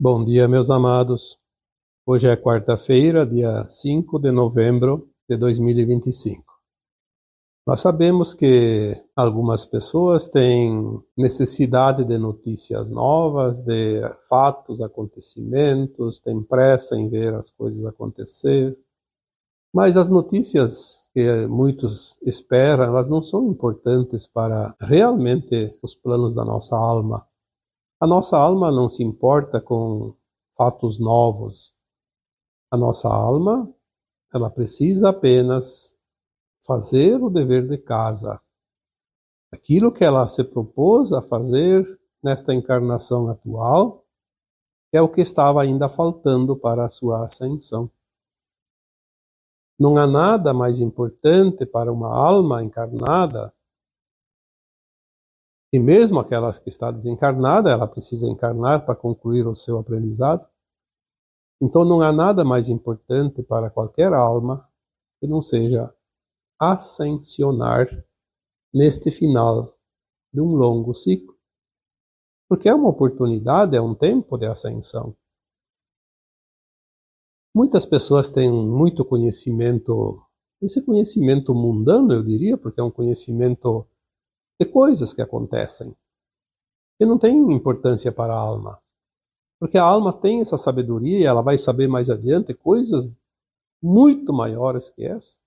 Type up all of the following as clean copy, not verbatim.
Bom dia, meus amados. Hoje é quarta-feira, dia 5 de novembro de 2025. Nós sabemos que algumas pessoas têm necessidade de notícias novas, de fatos, acontecimentos, têm pressa em ver as coisas acontecer. Mas as notícias que muitos esperam, elas não são importantes para realmente os planos da nossa alma. A nossa alma não se importa com fatos novos. A nossa alma, ela precisa apenas fazer o dever de casa. Aquilo que ela se propôs a fazer nesta encarnação atual é o que estava ainda faltando para a sua ascensão. Não há nada mais importante para uma alma encarnada, e mesmo aquela que está desencarnada, ela precisa encarnar para concluir o seu aprendizado. Então não há nada mais importante para qualquer alma que não seja ascensionar neste final de um longo ciclo. Porque é uma oportunidade, é um tempo de ascensão. Muitas pessoas têm muito conhecimento, esse conhecimento mundano, eu diria, porque é um conhecimento de coisas que acontecem, que não tem importância para a alma. Porque a alma tem essa sabedoria e ela vai saber mais adiante coisas muito maiores que essa.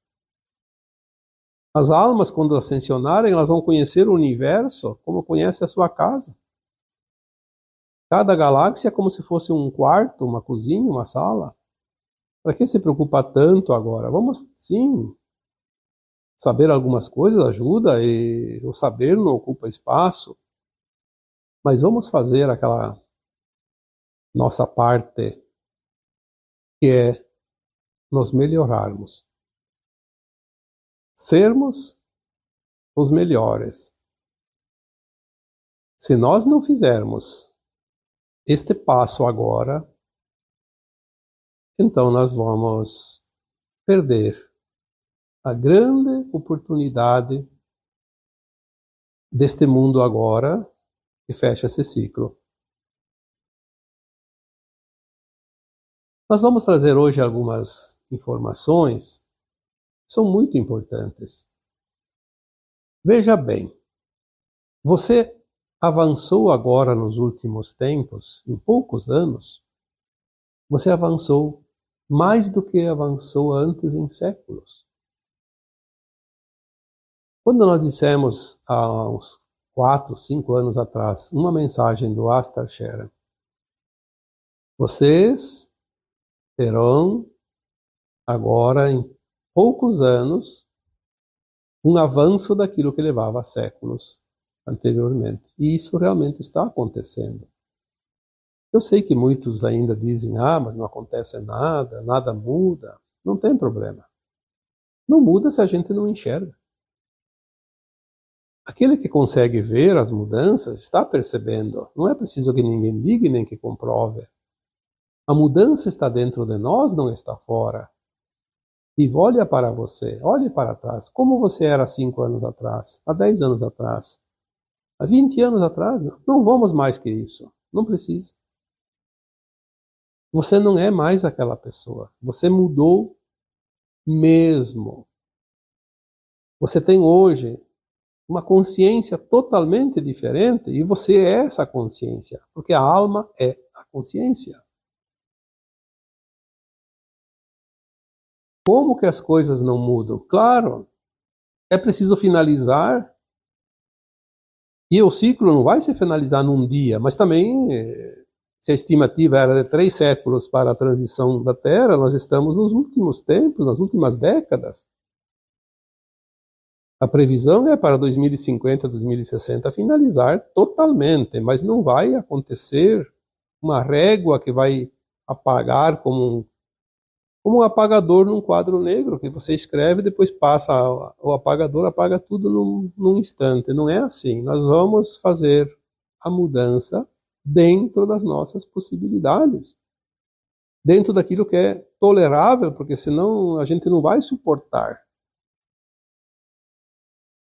As almas, quando ascensionarem, elas vão conhecer o universo como conhece a sua casa. Cada galáxia é como se fosse um quarto, uma cozinha, uma sala. Para que se preocupar tanto agora? Vamos, sim, saber algumas coisas ajuda, e o saber não ocupa espaço. Mas vamos fazer aquela nossa parte, que é nos melhorarmos. Sermos os melhores. Se nós não fizermos este passo agora, então nós vamos perder a grande oportunidade deste mundo agora que fecha esse ciclo. Nós vamos trazer hoje algumas informações que são muito importantes. Veja bem, você avançou agora nos últimos tempos, em poucos anos, você avançou mais do que avançou antes em séculos. Quando nós dissemos há uns 4, 5 anos atrás, uma mensagem do Astar Shera, vocês terão agora, em poucos anos, um avanço daquilo que levava séculos anteriormente. E isso realmente está acontecendo. Eu sei que muitos ainda dizem, mas não acontece nada, nada muda. Não tem problema. Não muda se a gente não enxerga. Aquele que consegue ver as mudanças está percebendo. Não é preciso que ninguém diga nem que comprove. A mudança está dentro de nós, não está fora. E olha para você, olhe para trás. Como você era há 5 anos atrás, há 10 anos atrás, há 20 anos atrás? Não vamos mais que isso. Não precisa. Você não é mais aquela pessoa. Você mudou mesmo. Você tem hoje uma consciência totalmente diferente e você é essa consciência, porque a alma é a consciência. Como que as coisas não mudam? Claro, é preciso finalizar, e o ciclo não vai se finalizar num dia, mas também, se a estimativa era de 3 séculos para a transição da Terra, nós estamos nos últimos tempos, nas últimas décadas. A previsão é para 2050, 2060 finalizar totalmente, mas não vai acontecer uma régua que vai apagar como um apagador num quadro negro, que você escreve e depois passa, o apagador apaga tudo num instante. Não é assim. Nós vamos fazer a mudança dentro das nossas possibilidades. Dentro daquilo que é tolerável, porque senão a gente não vai suportar.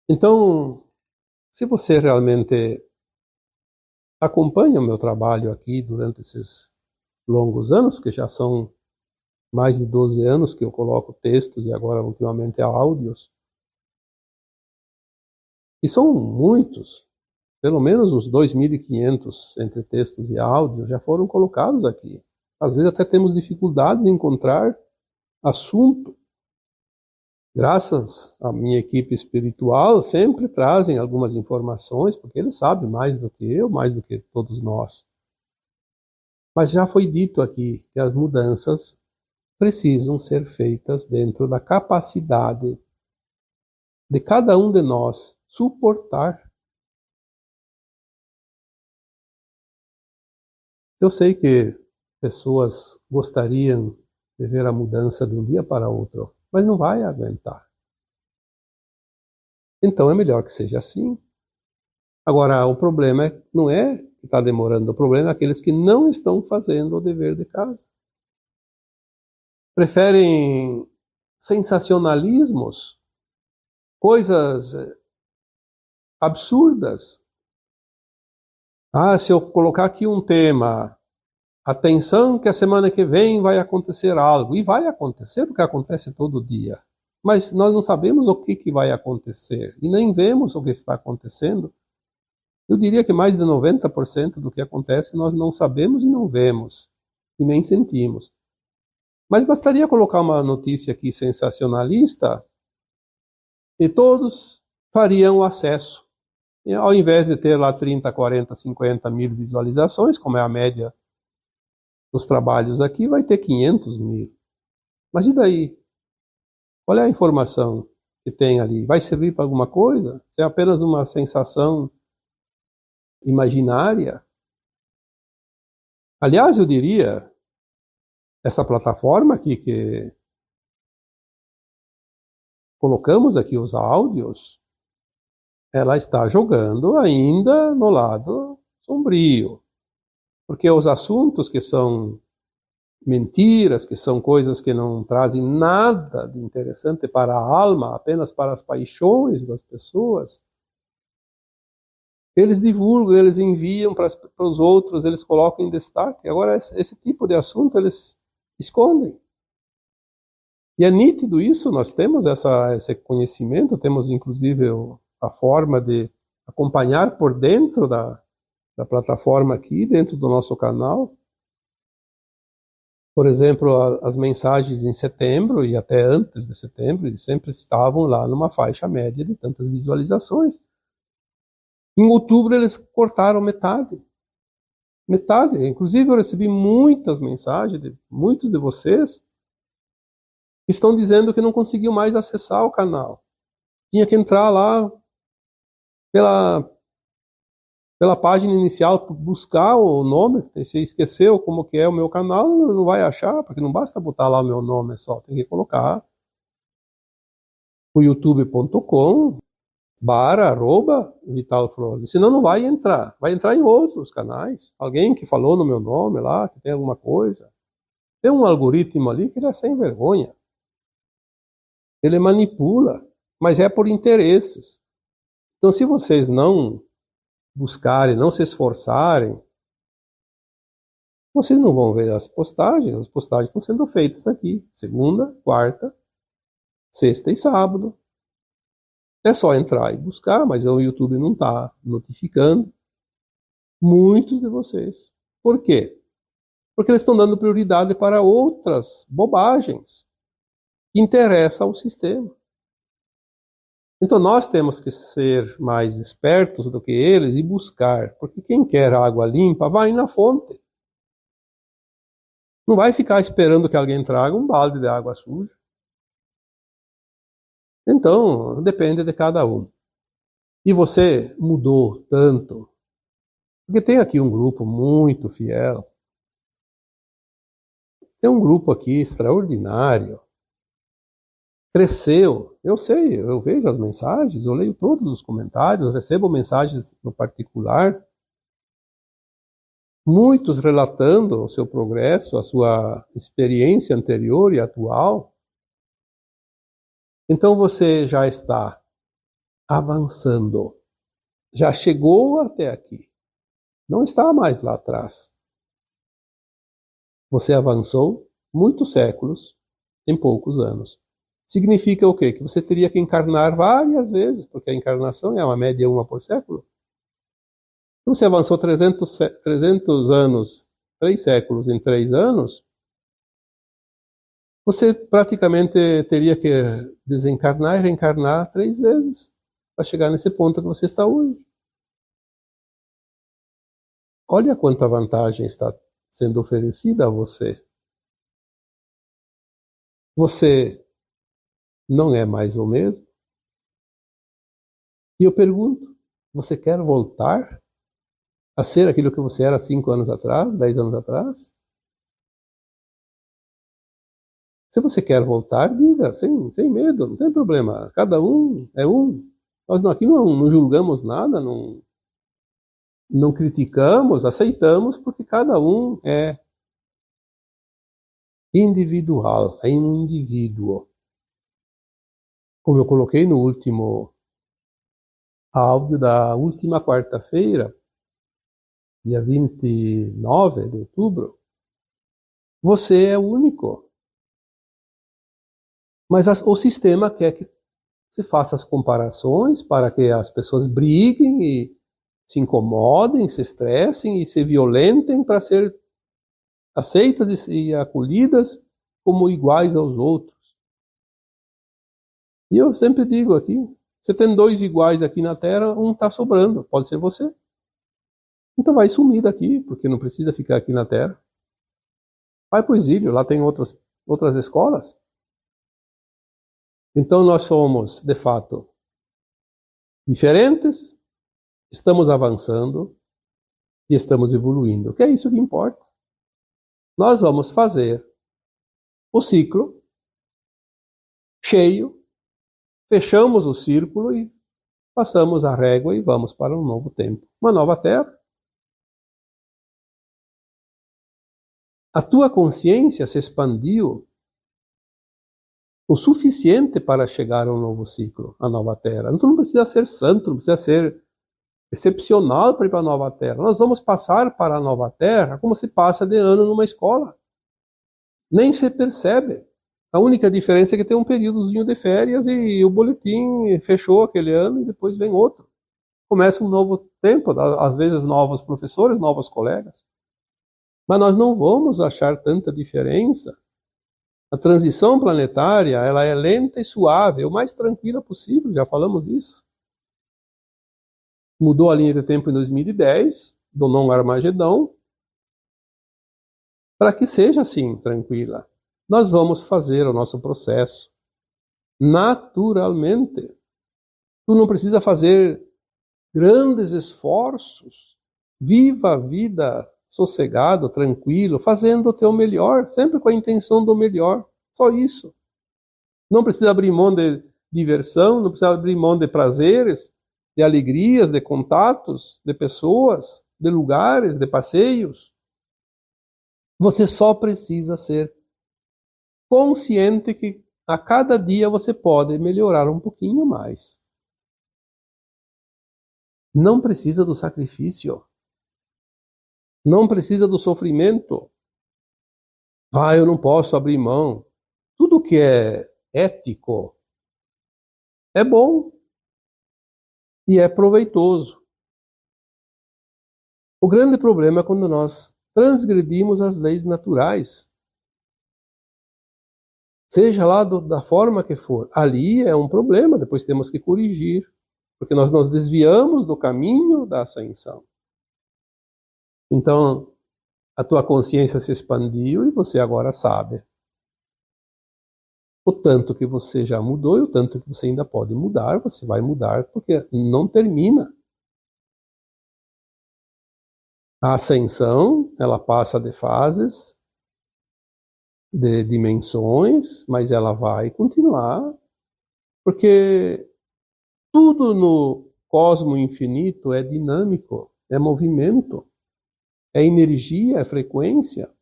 Então, se você realmente acompanha o meu trabalho aqui durante esses longos anos, porque já são mais de 12 anos que eu coloco textos e agora ultimamente áudios. E são muitos, pelo menos uns 2.500 entre textos e áudios já foram colocados aqui. Às vezes até temos dificuldades em encontrar assunto. Graças à minha equipe espiritual, sempre trazem algumas informações, porque eles sabem mais do que eu, mais do que todos nós. Mas já foi dito aqui que as mudanças precisam ser feitas dentro da capacidade de cada um de nós suportar. Eu sei que pessoas gostariam de ver a mudança de um dia para outro, mas não vai aguentar. Então é melhor que seja assim. Agora, o problema não é que está demorando, o problema é aqueles que não estão fazendo o dever de casa. Preferem sensacionalismos, coisas absurdas. Se eu colocar aqui um tema, atenção que a semana que vem vai acontecer algo. E vai acontecer, porque acontece todo dia. Mas nós não sabemos o que vai acontecer. E nem vemos o que está acontecendo. Eu diria que mais de 90% do que acontece nós não sabemos e não vemos. E nem sentimos. Mas bastaria colocar uma notícia aqui sensacionalista e todos fariam acesso. E ao invés de ter lá 30, 40, 50 mil visualizações, como é a média dos trabalhos aqui, vai ter 500 mil. Mas e daí? Qual é a informação que tem ali? Vai servir para alguma coisa? Se é apenas uma sensação imaginária? Aliás, eu diria, essa plataforma aqui que colocamos aqui os áudios, ela está jogando ainda no lado sombrio. Porque os assuntos que são mentiras, que são coisas que não trazem nada de interessante para a alma, apenas para as paixões das pessoas, eles divulgam, eles enviam para os outros, eles colocam em destaque. Agora, esse tipo de assunto eles escondem. E é nítido isso, nós temos esse conhecimento, temos inclusive a forma de acompanhar por dentro da plataforma aqui, dentro do nosso canal. Por exemplo, as mensagens em setembro e até antes de setembro sempre estavam lá numa faixa média de tantas visualizações. Em outubro eles cortaram metade. Metade. Inclusive eu recebi muitas mensagens de muitos de vocês que estão dizendo que não conseguiam mais acessar o canal. Tinha que entrar lá pela página inicial, buscar o nome. Se esqueceu como que é o meu canal, não vai achar, porque não basta botar lá o meu nome só, tem que colocar o youtube.com/@Vital Froese. Senão não vai entrar em outros canais. Alguém que falou no meu nome lá, que tem alguma coisa. Tem um algoritmo ali que ele é sem vergonha. Ele manipula, mas é por interesses. Então, se vocês não buscarem, não se esforçarem, vocês não vão ver as postagens. As postagens estão sendo feitas aqui, segunda, quarta, sexta e sábado. É só entrar e buscar, mas o YouTube não está notificando muitos de vocês. Por quê? Porque eles estão dando prioridade para outras bobagens que interessam ao sistema. Então nós temos que ser mais espertos do que eles e buscar, porque quem quer água limpa vai na fonte. Não vai ficar esperando que alguém traga um balde de água suja. Então, depende de cada um. E você mudou tanto, porque tem aqui um grupo muito fiel. Tem um grupo aqui extraordinário. Cresceu. Eu sei, eu vejo as mensagens, eu leio todos os comentários, recebo mensagens no particular. Muitos relatando o seu progresso, a sua experiência anterior e atual. Então você já está avançando. Já chegou até aqui. Não está mais lá atrás. Você avançou muitos séculos em poucos anos. Significa o quê? Que você teria que encarnar várias vezes, porque a encarnação é uma média uma por século. Então, você avançou 300 anos, 3 séculos em 3 anos, você praticamente teria que desencarnar e reencarnar 3 vezes para chegar nesse ponto que você está hoje. Olha quanta vantagem está sendo oferecida a você. Você não é mais o mesmo? E eu pergunto, você quer voltar a ser aquilo que você era 5 anos atrás, 10 anos atrás? Se você quer voltar, diga, sem medo, não tem problema. Cada um é um. Nós aqui não julgamos nada, não criticamos, aceitamos, porque cada um é individual, é um indivíduo. Como eu coloquei no último áudio da última quarta-feira, dia 29 de outubro, você é único. Mas o sistema quer que você faça as comparações para que as pessoas briguem e se incomodem, se estressem e se violentem para ser aceitas e acolhidas como iguais aos outros. E eu sempre digo aqui, você tem 2 iguais aqui na Terra, um está sobrando, pode ser você. Então vai sumir daqui, porque não precisa ficar aqui na Terra. Vai para o exílio, lá tem outras escolas. Então nós somos, de fato, diferentes, estamos avançando e estamos evoluindo, que é isso que importa. Nós vamos fazer o ciclo cheio, fechamos o círculo e passamos a régua e vamos para um novo tempo, uma nova terra. A tua consciência se expandiu o suficiente para chegar a um novo ciclo, a nova terra. Então não precisa ser santo, não precisa ser excepcional para ir para a nova terra. Nós vamos passar para a nova terra como se passa de ano numa escola. Nem se percebe. A única diferença é que tem um períodozinho de férias e o boletim fechou aquele ano e depois vem outro. Começa um novo tempo, às vezes novos professores, novos colegas. Mas nós não vamos achar tanta diferença. A transição planetária, ela é lenta e suave, é o mais tranquila possível, já falamos isso. Mudou a linha de tempo em 2010, do não-Armagedão, para que seja assim, tranquila. Nós vamos fazer o nosso processo naturalmente. Tu não precisa fazer grandes esforços. Viva a vida sossegado, tranquilo, fazendo o teu melhor, sempre com a intenção do melhor. Só isso. Não precisa abrir mão de diversão, não precisa abrir mão de prazeres, de alegrias, de contatos, de pessoas, de lugares, de passeios. Você só precisa ser consciente que a cada dia você pode melhorar um pouquinho mais. Não precisa do sacrifício. Não precisa do sofrimento. Eu não posso abrir mão. Tudo que é ético é bom e é proveitoso. O grande problema é quando nós transgredimos as leis naturais. Seja lá da forma que for. Ali é um problema, depois temos que corrigir, porque nós nos desviamos do caminho da ascensão. Então, a tua consciência se expandiu e você agora sabe o tanto que você já mudou e o tanto que você ainda pode mudar, você vai mudar, porque não termina. A ascensão, ela passa de fases, de dimensões, mas ela vai continuar, porque tudo no cosmo infinito é dinâmico, é movimento, é energia, é frequência.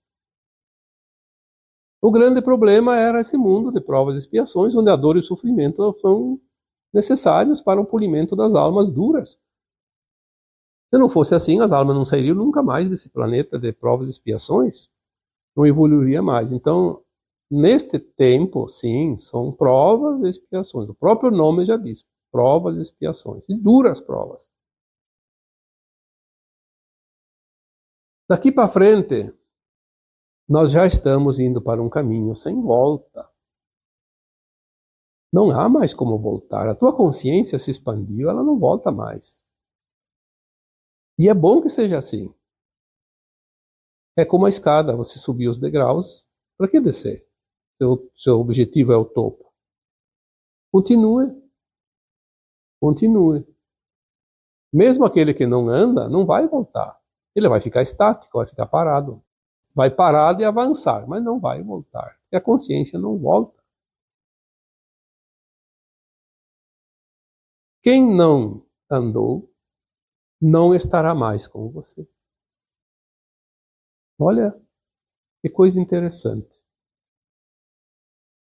O grande problema era esse mundo de provas e expiações, onde a dor e o sofrimento são necessários para o polimento das almas duras. Se não fosse assim, as almas não sairiam nunca mais desse planeta de provas e expiações. não evoluiria mais. Então, neste tempo, sim, são provas e expiações. O próprio nome já diz, provas e expiações, e duras provas. Daqui para frente, nós já estamos indo para um caminho sem volta. Não há mais como voltar. A tua consciência se expandiu, ela não volta mais. E é bom que seja assim. É como a escada, você subir os degraus, para que descer? Seu objetivo é o topo. Continue. Continue. Mesmo aquele que não anda, não vai voltar. Ele vai ficar estático, vai ficar parado. Vai parar de avançar, mas não vai voltar. Porque a consciência não volta. Quem não andou, não estará mais com você. Olha, que coisa interessante.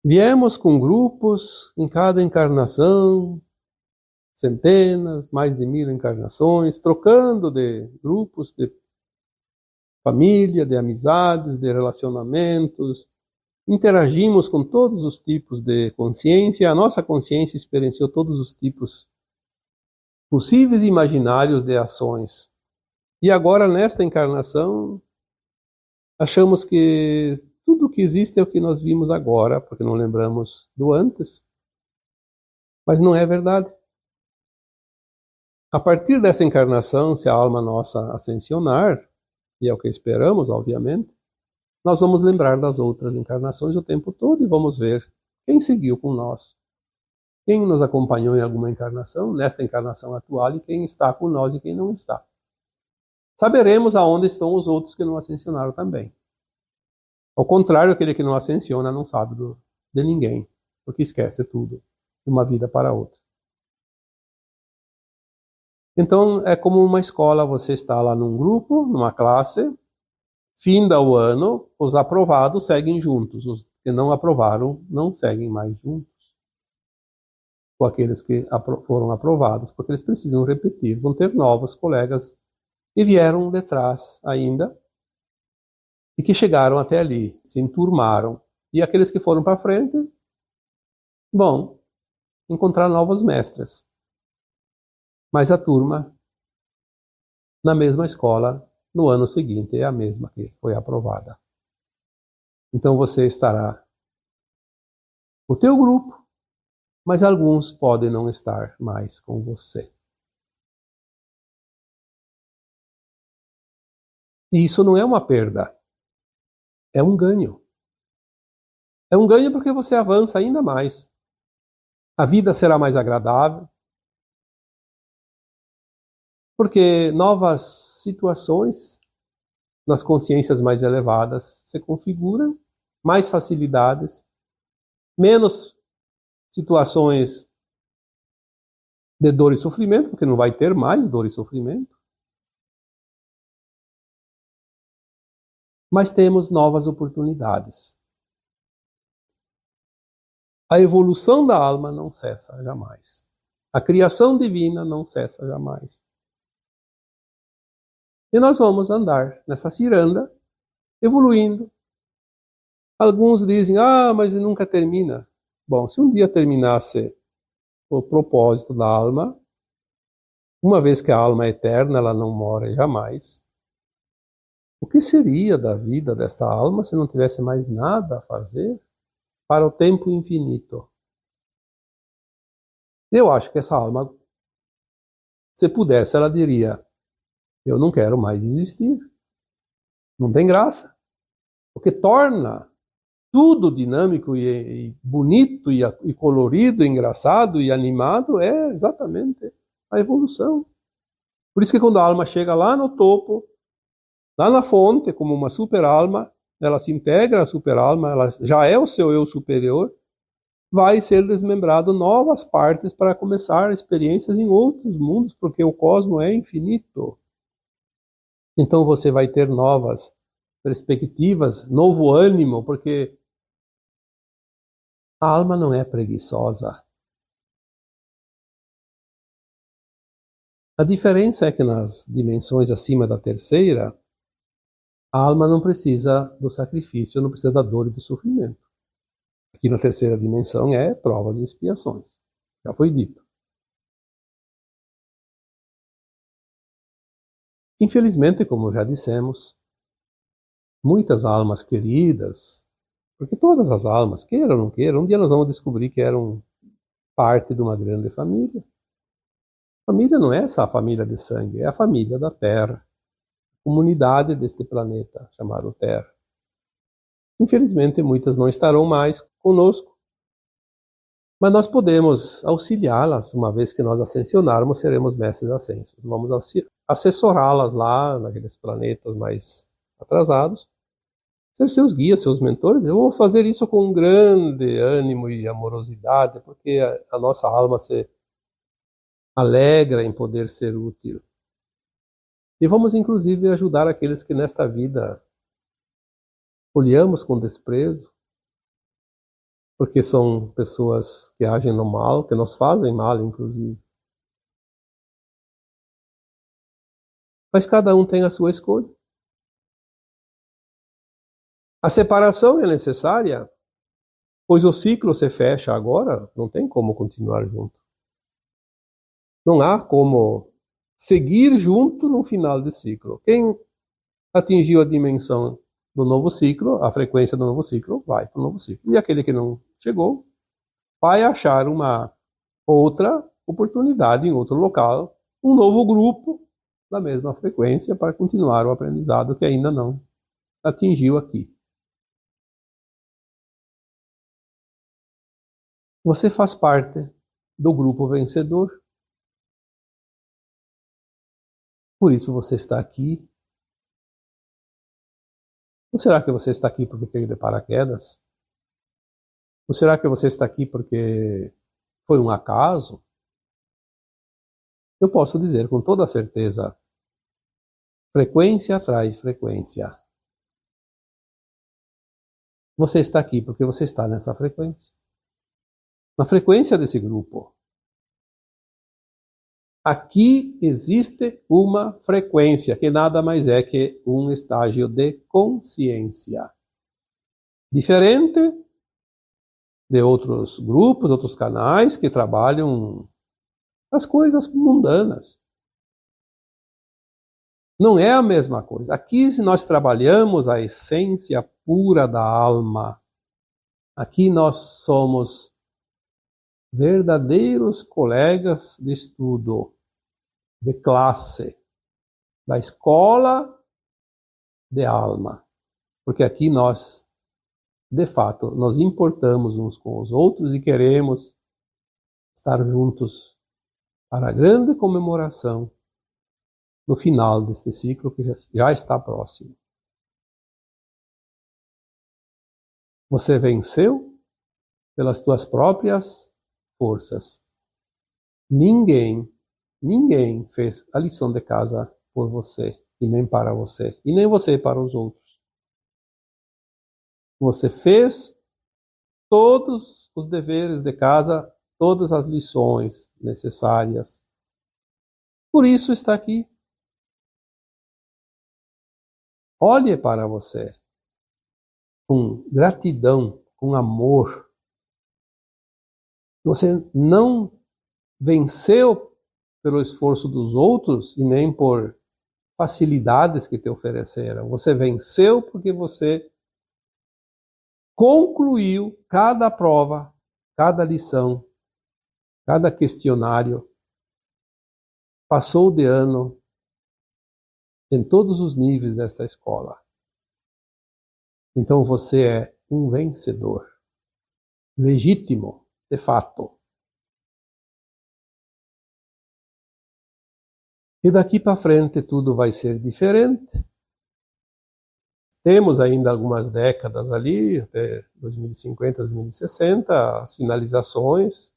Viemos com grupos em cada encarnação, centenas, mais de 1000 encarnações, trocando de grupos, de família, de amizades, de relacionamentos. Interagimos com todos os tipos de consciência. A nossa consciência experienciou todos os tipos possíveis e imaginários de ações. E agora, nesta encarnação, achamos que tudo o que existe é o que nós vimos agora, porque não lembramos do antes. Mas não é verdade. A partir dessa encarnação, se a alma nossa ascensionar, e é o que esperamos, obviamente, nós vamos lembrar das outras encarnações o tempo todo e vamos ver quem seguiu com nós, quem nos acompanhou em alguma encarnação, nesta encarnação atual, e quem está com nós e quem não está. Saberemos aonde estão os outros que não ascensionaram também. Ao contrário, aquele que não ascensiona não sabe de ninguém, porque esquece tudo, de uma vida para outra. Então, é como uma escola, você está lá num grupo, numa classe, finda o ano, os aprovados seguem juntos, os que não aprovaram não seguem mais juntos. Com aqueles que foram aprovados, porque eles precisam repetir, vão ter novos colegas que vieram de trás ainda e que chegaram até ali, se enturmaram. E aqueles que foram para frente vão encontrar novos mestres. Mas a turma, na mesma escola, no ano seguinte, é a mesma que foi aprovada. Então você estará no teu grupo, mas alguns podem não estar mais com você. E isso não é uma perda, é um ganho. É um ganho porque você avança ainda mais. A vida será mais agradável, porque novas situações nas consciências mais elevadas se configuram, mais facilidades, menos situações de dor e sofrimento, porque não vai ter mais dor e sofrimento. Mas temos novas oportunidades. A evolução da alma não cessa jamais. A criação divina não cessa jamais. E nós vamos andar nessa ciranda, evoluindo. Alguns dizem, mas nunca termina. Bom, se um dia terminasse o propósito da alma, uma vez que a alma é eterna, ela não morre jamais. O que seria da vida desta alma se não tivesse mais nada a fazer para o tempo infinito? Eu acho que essa alma, se pudesse, ela diria, eu não quero mais existir. Não tem graça. O que torna tudo dinâmico e bonito e colorido, engraçado e animado é exatamente a evolução. Por isso que quando a alma chega lá no topo, lá na fonte, como uma super-alma, ela se integra à super-alma, ela já é o seu eu superior, vai ser desmembrado novas partes para começar experiências em outros mundos, porque o cosmos é infinito. Então você vai ter novas perspectivas, novo ânimo, porque a alma não é preguiçosa. A diferença é que nas dimensões acima da terceira, A alma não precisa do sacrifício, não precisa da dor e do sofrimento. Aqui na terceira dimensão é provas e expiações. Já foi dito. Infelizmente, como já dissemos, muitas almas queridas, porque todas as almas, queiram ou não queiram, um dia nós vamos descobrir que eram parte de uma grande família. Família não é essa a família de sangue, é a família da Terra, comunidade deste planeta chamado Terra. Infelizmente, muitas não estarão mais conosco, mas nós podemos auxiliá-las, uma vez que nós ascensionarmos, seremos mestres ascensos. Vamos assessorá-las lá, naqueles planetas mais atrasados, ser seus guias, seus mentores. Vamos fazer isso com um grande ânimo e amorosidade, porque a nossa alma se alegra em poder ser útil. E vamos, inclusive, ajudar aqueles que nesta vida olhamos com desprezo, porque são pessoas que agem no mal, que nos fazem mal, inclusive. Mas cada um tem a sua escolha. A separação é necessária, pois o ciclo se fecha agora, não tem como continuar junto. Não há como seguir junto no final de ciclo. Quem atingiu a dimensão do novo ciclo, a frequência do novo ciclo, vai para o novo ciclo. E aquele que não chegou, vai achar uma outra oportunidade em outro local, um novo grupo da mesma frequência para continuar o aprendizado que ainda não atingiu aqui. Você faz parte do grupo vencedor. Por isso você está aqui. Ou será que você está aqui porque caiu de paraquedas? Ou será que você está aqui porque foi um acaso? Eu posso dizer com toda certeza, frequência atrai frequência. Você está aqui porque você está nessa frequência. Na frequência desse grupo. Aqui existe uma frequência que nada mais é que um estágio de consciência. Diferente de outros grupos, outros canais que trabalham as coisas mundanas. Não é a mesma coisa. Aqui, se nós trabalhamos a essência pura da alma, aqui nós somos verdadeiros colegas de estudo, de classe, da escola de alma. Porque aqui nós, de fato, nos importamos uns com os outros e queremos estar juntos para a grande comemoração no final deste ciclo que já está próximo. Você venceu pelas tuas próprias forças. Ninguém fez a lição de casa por você, e nem para você, e nem você para os outros. Você fez todos os deveres de casa, todas as lições necessárias. Por isso está aqui. Olhe para você com gratidão, com amor. Você não venceu pelo esforço dos outros e nem por facilidades que te ofereceram. Você venceu porque você concluiu cada prova, cada lição, cada questionário. Passou de ano em todos os níveis desta escola. Então você é um vencedor. Legítimo, de fato. E daqui para frente tudo vai ser diferente. Temos ainda algumas décadas ali, até 2050, 2060, as finalizações,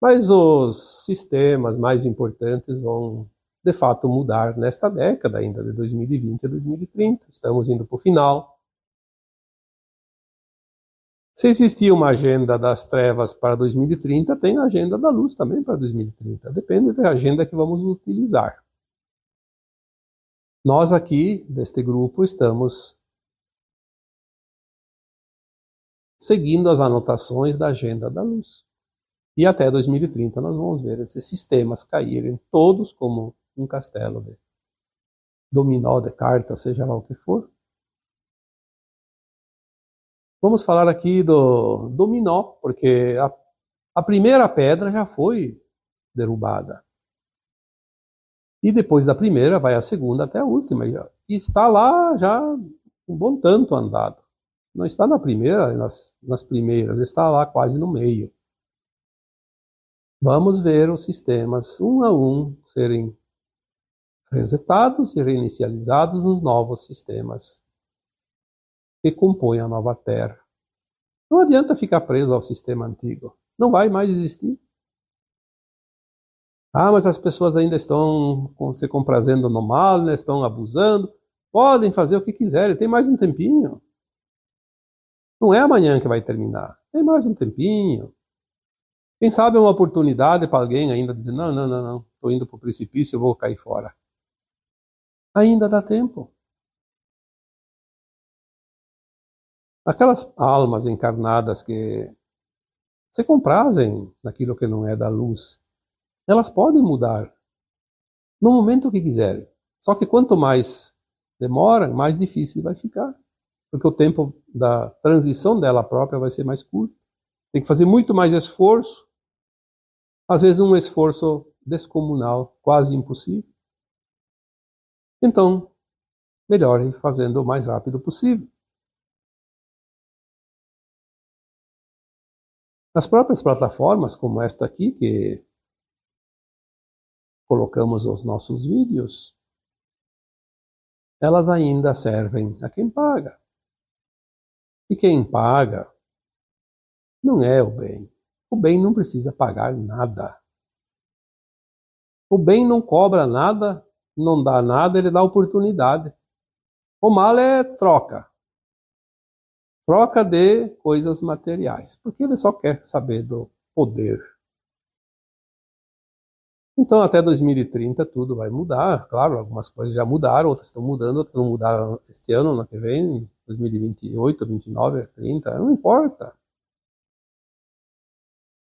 mas os sistemas mais importantes vão, de fato, mudar nesta década ainda, de 2020 a 2030. Estamos indo para o final. Se existir uma agenda das trevas para 2030, tem a agenda da luz também para 2030. Depende da agenda que vamos utilizar. Nós aqui, deste grupo, estamos seguindo as anotações da Agenda da Luz. E até 2030 nós vamos ver esses sistemas caírem todos como um castelo de dominó, de cartas, seja lá o que for. Vamos falar aqui do dominó, porque a primeira pedra já foi derrubada. E depois da primeira vai a segunda até a última. E está lá já um bom tanto andado. Não está na primeira, nas primeiras, está lá quase no meio. Vamos ver os sistemas um a um serem resetados e reinicializados nos novos sistemas que compõem a nova Terra. Não adianta ficar preso ao sistema antigo. Não vai mais existir. Ah, mas as pessoas ainda estão se comprazendo no mal, né? Estão abusando. Podem fazer o que quiserem, tem mais um tempinho. Não é amanhã que vai terminar, tem mais um tempinho. Quem sabe é uma oportunidade para alguém ainda dizer, não, estou indo para o precipício, eu vou cair fora. Ainda dá tempo. Aquelas almas encarnadas que se comprazem naquilo que não é da luz, elas podem mudar no momento que quiserem. Só que quanto mais demora, mais difícil vai ficar. Porque o tempo da transição dela própria vai ser mais curto. Tem que fazer muito mais esforço. Às vezes um esforço descomunal, quase impossível. Então, melhor ir fazendo o mais rápido possível. As próprias plataformas, como esta aqui, que colocamos os nossos vídeos, elas ainda servem a quem paga. E quem paga não é o bem. O bem não precisa pagar nada. O bem não cobra nada, não dá nada, ele dá oportunidade. O mal é troca. Troca de coisas materiais, porque ele só quer saber do poder. Então, até 2030 tudo vai mudar. Claro, algumas coisas já mudaram, outras estão mudando, outras não mudaram este ano, ano que vem, 2028, 29, 30, não importa.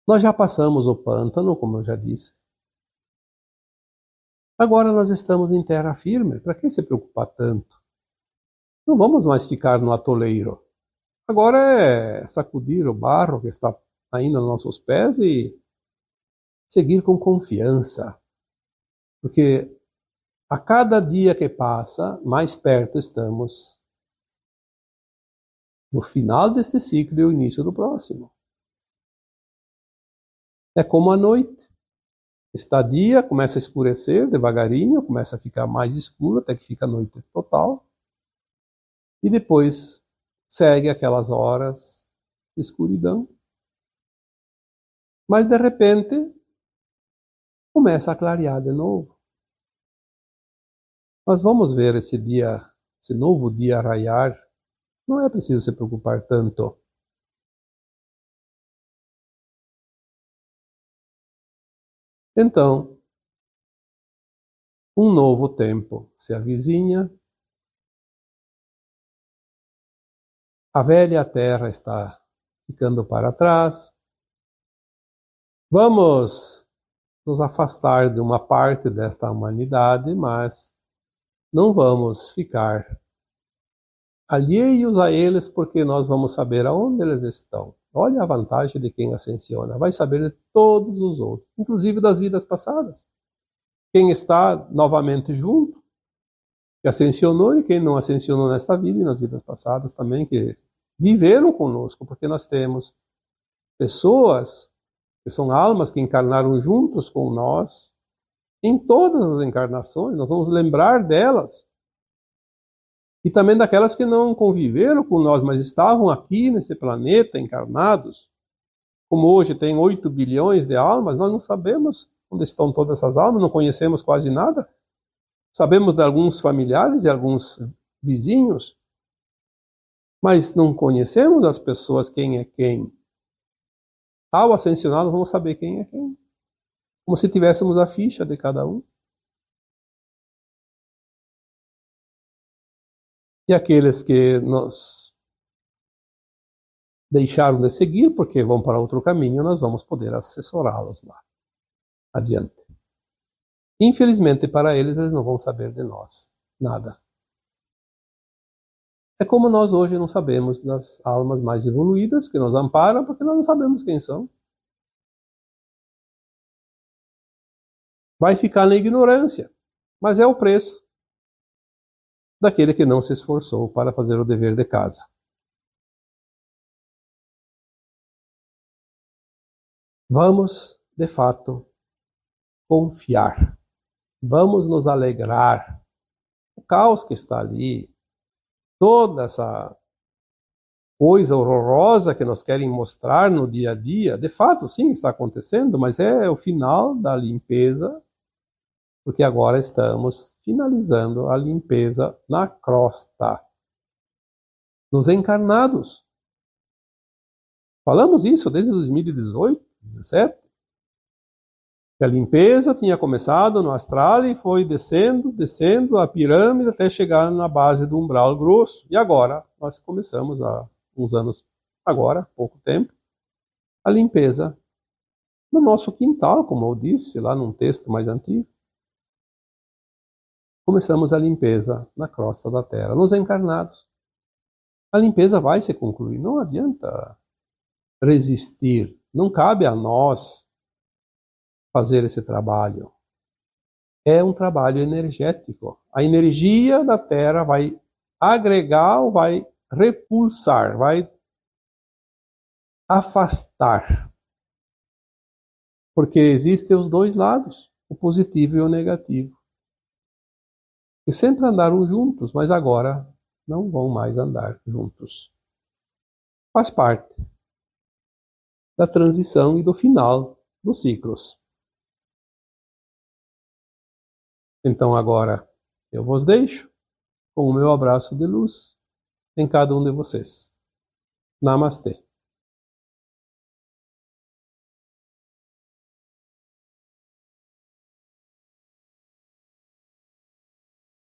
Nós já passamos o pântano, como eu já disse. Agora nós estamos em terra firme. Para que se preocupar tanto? Não vamos mais ficar no atoleiro. Agora é sacudir o barro que está ainda nos nossos pés e seguir com confiança. Porque a cada dia que passa, mais perto estamos do final deste ciclo e o início do próximo. É como a noite. Está dia, começa a escurecer devagarinho, começa a ficar mais escuro, até que fica a noite total. E depois segue aquelas horas de escuridão. Mas de repente começa a clarear de novo. Nós vamos ver esse dia, esse novo dia raiar. Não é preciso se preocupar tanto. Então, um novo tempo se avizinha. A velha terra está ficando para trás. Vamos nos afastar de uma parte desta humanidade, mas não vamos ficar alheios a eles, porque nós vamos saber aonde eles estão. Olha a vantagem de quem ascensiona. Vai saber de todos os outros, inclusive das vidas passadas. Quem está novamente junto, que ascensionou, e quem não ascensionou nesta vida e nas vidas passadas também, que viveram conosco, porque nós temos pessoas que são almas que encarnaram juntos com nós em todas as encarnações. Nós vamos lembrar delas. E também daquelas que não conviveram com nós, mas estavam aqui nesse planeta encarnados. Como hoje tem 8 bilhões de almas, nós não sabemos onde estão todas essas almas, não conhecemos quase nada. Sabemos de alguns familiares e alguns vizinhos, mas não conhecemos as pessoas, quem é quem. Ao ascensionar, nós vamos saber quem é quem. Como se tivéssemos a ficha de cada um. E aqueles que nos deixaram de seguir porque vão para outro caminho, nós vamos poder assessorá-los lá adiante. Infelizmente para eles não vão saber de nós nada. É como nós hoje não sabemos das almas mais evoluídas que nos amparam, porque nós não sabemos quem são. Vai ficar na ignorância, mas é o preço daquele que não se esforçou para fazer o dever de casa. Vamos, de fato, confiar. Vamos nos alegrar. O caos que está ali, toda essa coisa horrorosa que nos querem mostrar no dia a dia, de fato, sim, está acontecendo, mas é o final da limpeza, porque agora estamos finalizando a limpeza na crosta, nos encarnados. Falamos isso desde 2018, 2017, que a limpeza tinha começado no astral e foi descendo a pirâmide até chegar na base do umbral grosso. E agora, nós começamos há uns anos, agora, pouco tempo, a limpeza no nosso quintal, como eu disse lá num texto mais antigo. Começamos a limpeza na crosta da Terra, nos encarnados. A limpeza vai se concluir, não adianta resistir, não cabe a nós fazer esse trabalho. É um trabalho energético. A energia da Terra vai agregar ou vai repulsar, vai afastar. Porque existem os dois lados, o positivo e o negativo. Que sempre andaram juntos, mas agora não vão mais andar juntos. Faz parte da transição e do final dos ciclos. Então agora eu vos deixo com o meu abraço de luz em cada um de vocês. Namastê.